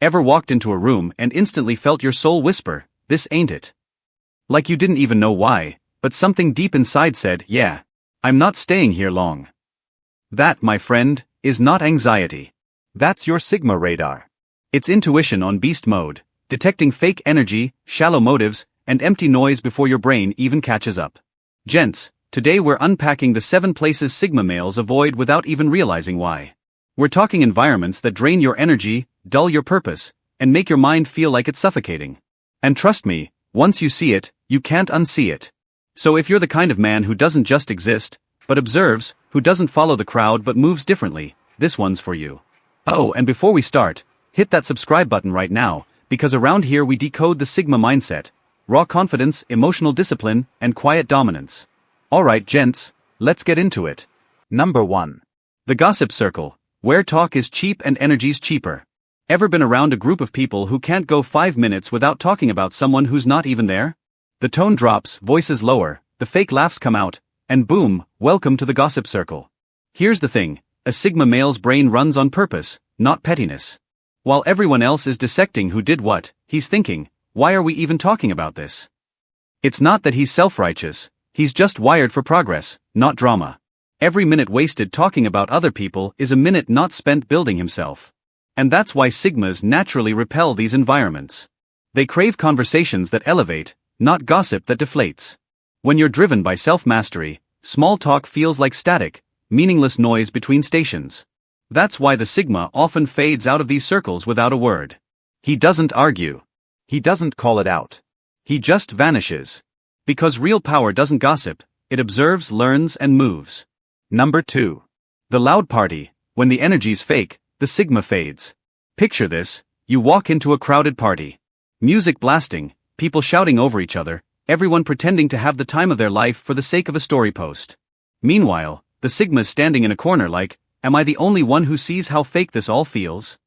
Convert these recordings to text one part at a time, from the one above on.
Ever walked into a room and instantly felt your soul whisper, "This ain't it"? Like you didn't even know why, but something deep inside said, "Yeah, I'm not staying here long." That, my friend, is not anxiety. That's your Sigma radar. It's intuition on beast mode, detecting fake energy, shallow motives, and empty noise before your brain even catches up. Gents, today we're unpacking the 7 places Sigma males avoid without even realizing why. We're talking environments that drain your energy, dull your purpose, and make your mind feel like it's suffocating. And trust me, once you see it, you can't unsee it. So if you're the kind of man who doesn't just exist, but observes, who doesn't follow the crowd but moves differently, this one's for you. Oh, and before we start, hit that subscribe button right now, because around here we decode the Sigma mindset: raw confidence, emotional discipline, and quiet dominance. Alright gents, let's get into it. Number 1. The gossip circle, where talk is cheap and energy's cheaper. Ever been around a group of people who can't go 5 minutes without talking about someone who's not even there? The tone drops, voices lower, the fake laughs come out, and boom, welcome to the gossip circle. Here's the thing, a Sigma male's brain runs on purpose, not pettiness. While everyone else is dissecting who did what, he's thinking, why are we even talking about this? It's not that he's self-righteous, he's just wired for progress, not drama. Every minute wasted talking about other people is a minute not spent building himself. And that's why Sigmas naturally repel these environments. They crave conversations that elevate, not gossip that deflates. When you're driven by self-mastery, small talk feels like static, meaningless noise between stations. That's why the Sigma often fades out of these circles without a word. He doesn't argue. He doesn't call it out. He just vanishes. Because real power doesn't gossip, it observes, learns, and moves. Number 2. The loud party. When the energy's fake, the Sigma fades. Picture this, you walk into a crowded party. Music blasting, people shouting over each other, everyone pretending to have the time of their life for the sake of a story post. Meanwhile, the Sigma's standing in a corner like, am I the only one who sees how fake this all feels?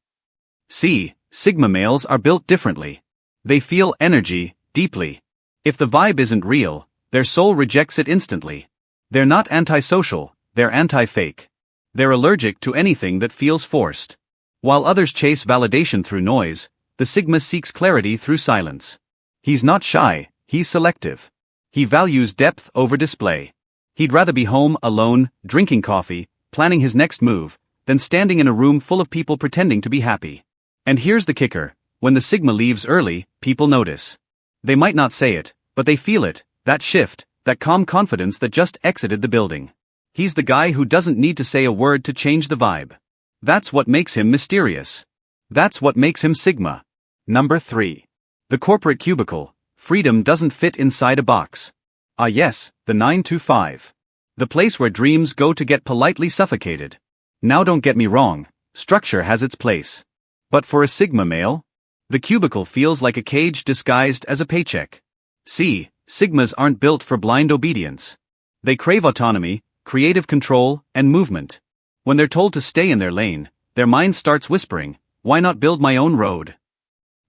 See, Sigma males are built differently. They feel energy, deeply. If the vibe isn't real, their soul rejects it instantly. They're not antisocial, they're anti-fake. They're allergic to anything that feels forced. While others chase validation through noise, the Sigma seeks clarity through silence. He's not shy, he's selective. He values depth over display. He'd rather be home, alone, drinking coffee, planning his next move, than standing in a room full of people pretending to be happy. And here's the kicker, when the Sigma leaves early, people notice. They might not say it, but they feel it, that shift, that calm confidence that just exited the building. He's the guy who doesn't need to say a word to change the vibe. That's what makes him mysterious. That's what makes him Sigma. Number 3. The corporate cubicle. Freedom doesn't fit inside a box. Ah yes, the 9 to 5. The place where dreams go to get politely suffocated. Now don't get me wrong, structure has its place. But for a Sigma male, the cubicle feels like a cage disguised as a paycheck. See, Sigmas aren't built for blind obedience. They crave autonomy, creative control, and movement. When they're told to stay in their lane, their mind starts whispering, why not build my own road?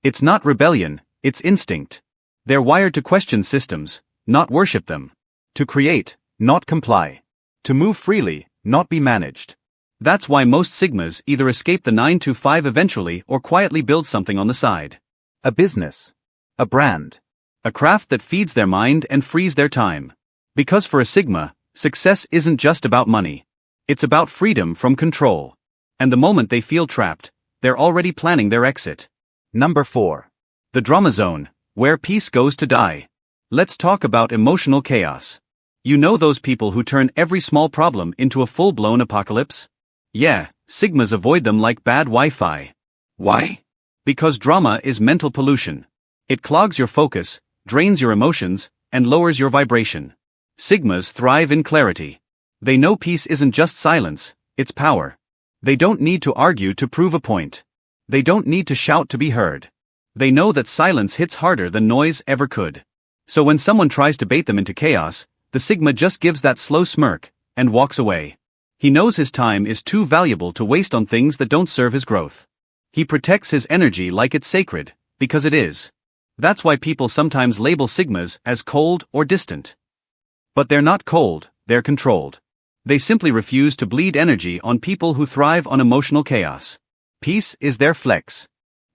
It's not rebellion, it's instinct. They're wired to question systems, not worship them. To create, not comply. To move freely, not be managed. That's why most Sigmas either escape the 9 to 5 eventually or quietly build something on the side. A business. A brand. A craft that feeds their mind and frees their time. Because for a Sigma, success isn't just about money. It's about freedom from control. And the moment they feel trapped, they're already planning their exit. Number 4. The drama zone, where peace goes to die. Let's talk about emotional chaos. You know those people who turn every small problem into a full-blown apocalypse? Yeah, Sigmas avoid them like bad Wi-Fi. Why? Because drama is mental pollution. It clogs your focus, drains your emotions, and lowers your vibration. Sigmas thrive in clarity. They know peace isn't just silence, it's power. They don't need to argue to prove a point. They don't need to shout to be heard. They know that silence hits harder than noise ever could. So when someone tries to bait them into chaos, the Sigma just gives that slow smirk and walks away. He knows his time is too valuable to waste on things that don't serve his growth. He protects his energy like it's sacred, because it is. That's why people sometimes label Sigmas as cold or distant. But they're not cold, they're controlled. They simply refuse to bleed energy on people who thrive on emotional chaos. Peace is their flex.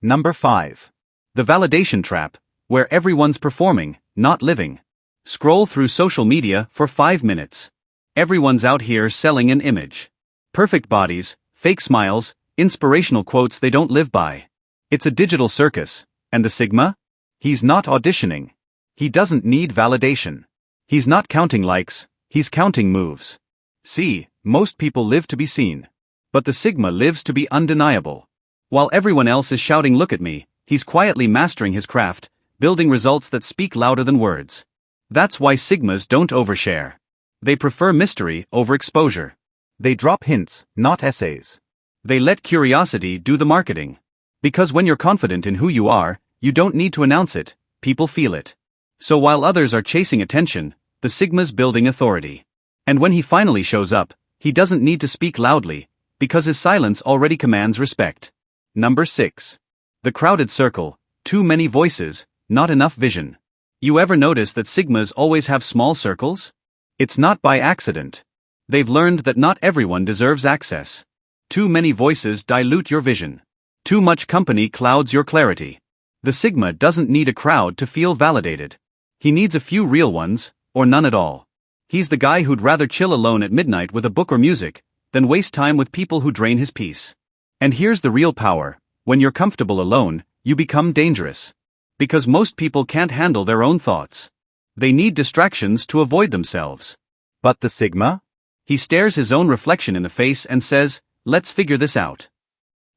Number 5. The validation trap, where everyone's performing, not living. Scroll through social media for 5 minutes. Everyone's out here selling an image. Perfect bodies, fake smiles, inspirational quotes they don't live by. It's a digital circus. And the Sigma? He's not auditioning. He doesn't need validation. He's not counting likes, he's counting moves. See, most people live to be seen. But the Sigma lives to be undeniable. While everyone else is shouting "look at me," he's quietly mastering his craft, building results that speak louder than words. That's why Sigmas don't overshare. They prefer mystery over exposure. They drop hints, not essays. They let curiosity do the marketing. Because when you're confident in who you are, you don't need to announce it, people feel it. So while others are chasing attention, the Sigma's building authority. And when he finally shows up, he doesn't need to speak loudly, because his silence already commands respect. Number 6. The crowded circle, too many voices, not enough vision. You ever notice that Sigmas always have small circles? It's not by accident. They've learned that not everyone deserves access. Too many voices dilute your vision. Too much company clouds your clarity. The Sigma doesn't need a crowd to feel validated. He needs a few real ones, or none at all. He's the guy who'd rather chill alone at midnight with a book or music, than waste time with people who drain his peace. And here's the real power: when you're comfortable alone, you become dangerous. Because most people can't handle their own thoughts. They need distractions to avoid themselves. But the Sigma? He stares his own reflection in the face and says, "Let's figure this out."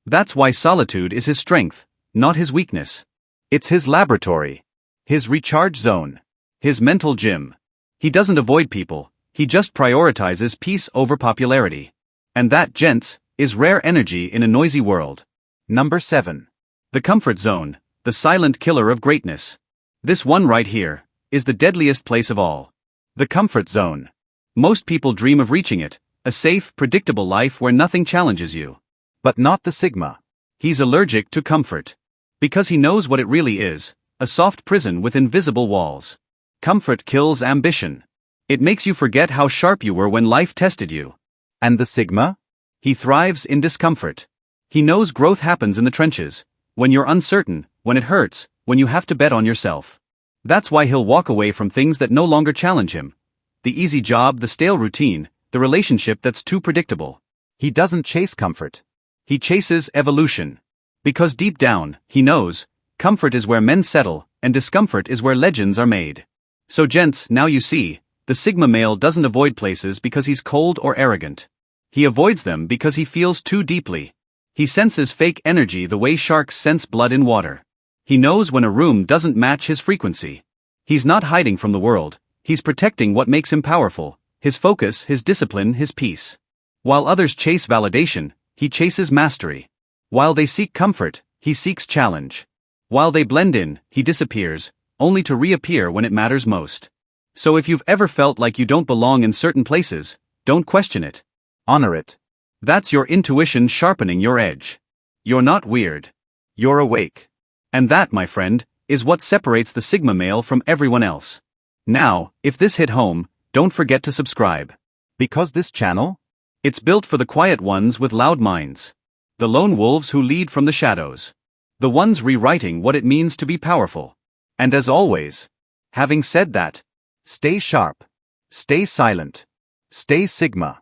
That's why solitude is his strength, not his weakness. It's his laboratory. His recharge zone. His mental gym. He doesn't avoid people, he just prioritizes peace over popularity. And that, gents, is rare energy in a noisy world. Number 7. The comfort zone, the silent killer of greatness. This one right here is the deadliest place of all. The comfort zone. Most people dream of reaching it, a safe, predictable life where nothing challenges you. But not the Sigma. He's allergic to comfort. Because he knows what it really is, a soft prison with invisible walls. Comfort kills ambition. It makes you forget how sharp you were when life tested you. And the Sigma? He thrives in discomfort. He knows growth happens in the trenches, when you're uncertain, when it hurts, when you have to bet on yourself. That's why he'll walk away from things that no longer challenge him. The easy job, the stale routine, the relationship that's too predictable. He doesn't chase comfort. He chases evolution. Because deep down, he knows, comfort is where men settle, and discomfort is where legends are made. So gents, now you see, the Sigma male doesn't avoid places because he's cold or arrogant. He avoids them because he feels too deeply. He senses fake energy the way sharks sense blood in water. He knows when a room doesn't match his frequency. He's not hiding from the world, he's protecting what makes him powerful, his focus, his discipline, his peace. While others chase validation, he chases mastery. While they seek comfort, he seeks challenge. While they blend in, he disappears, only to reappear when it matters most. So if you've ever felt like you don't belong in certain places, don't question it. Honor it. That's your intuition sharpening your edge. You're not weird. You're awake. And that, my friend, is what separates the Sigma male from everyone else. Now, if this hit home, don't forget to subscribe. Because this channel? It's built for the quiet ones with loud minds. The lone wolves who lead from the shadows. The ones rewriting what it means to be powerful. And as always, having said that, stay sharp. Stay silent. Stay Sigma.